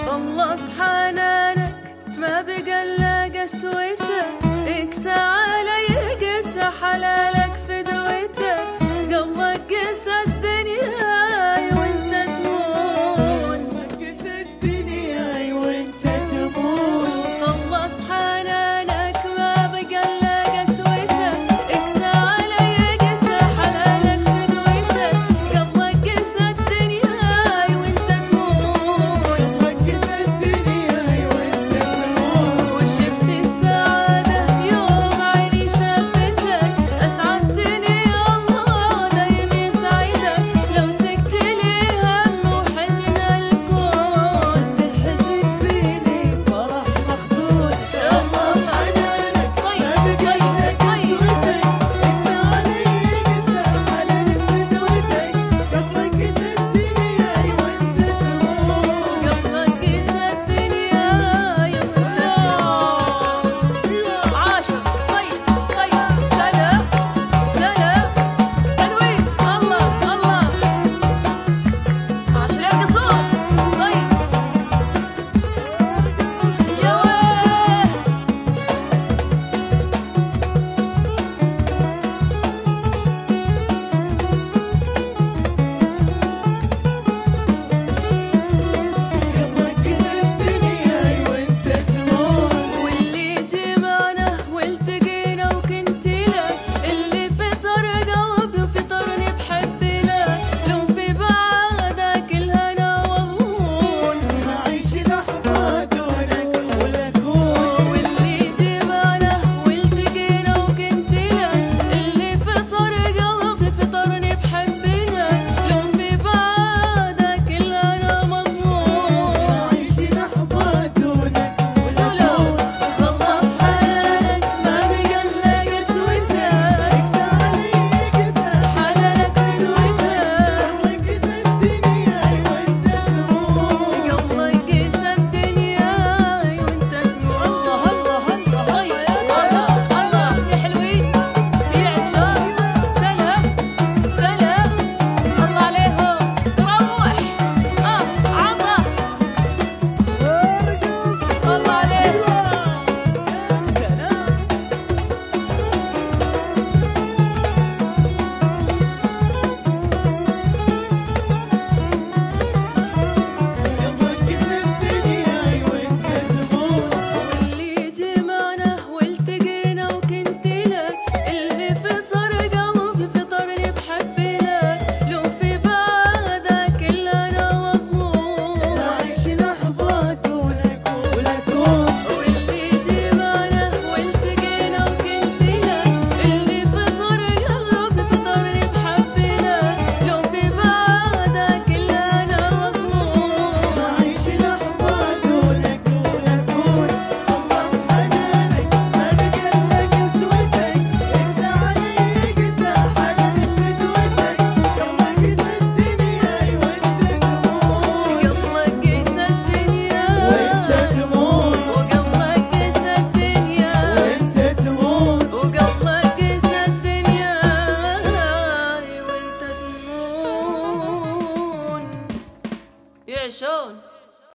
خلص حنانك ما بقى الا قسوته، اكسى علي قسى حلالك فدوته، قلبك قسى الدنيا وانت تمون، قسى الدنيا وانت تمون. خلص حنانك ما بقى الا قسوته، اكسى علي قسى حلالك فدوته، قلبك قسى الدنيا وانت تمون، وشفت السعادة يوم عيني شافتك، أسعدتني الله دايم يسعدك، لو سكت لي هم وحزن الكون، تحزن فيني فرح مخزون. خلص حنانك طيب ما بقى الا قسوتك، اكسى علي قسى حلالك فدوتك، قلبك قسى الدنيا وانت تمون. قلبك قسى الدنيا وانت عاشق. طيب سلام سلام حلوين. الله عاشق القصور. طيب يا ويه قلبك قسى الدنيا وانت تمون. واللي جمعنا والتقينا وكنت لك، اللي فطر قلبي وفطرني بحب لك، لو في بعدك الهنا والظنون، ما عيش لحظة دونك ولا أكون. واللي جمعنا والتقينا وكنت لك، اللي فطر قلبي فطرني بحب لك، لو في بعدك الهنا مضمون، ما عيش لحظة دونك ولا أكون. خلص حنانك ما بقى الا قسوته، اكسى علي قسى حلالك فدوته، قلبك قسى الدنيا وانت تمون. قلبك قسى الدنيا وانت تمون. الله طيب الله يا حلوين يا عشاق. سلام الله عليهم. روح عطا ارقص الله عليهم. سلام. قلبك قسى الدنيا وانت تمون. واللي جمعنا والتقينا وكنت لك، اللي فطر قلبي فطرني بحب لك، لو في بعدك الا انا مضمون، ما عيش لحظة دونك ولا أكون. واللي جمعنا والتقينا وكنت لك، اللي فطر قلبي فطرني بحب لك، لو في بعدك الا انا مضمون، ما عيش لحظة دونك ولا أكون. خلص حنانك ما بقى الا قسوتك، اكسى علي قسى حلالك فدوتك، قلبك قسى الدنيا وانت تمون. قلبك قسى الدنيا وانت تمون. وقلبك قسى الدنيا وانت تمون. وقلبك قسى الدنيا وانت تمون. يعشون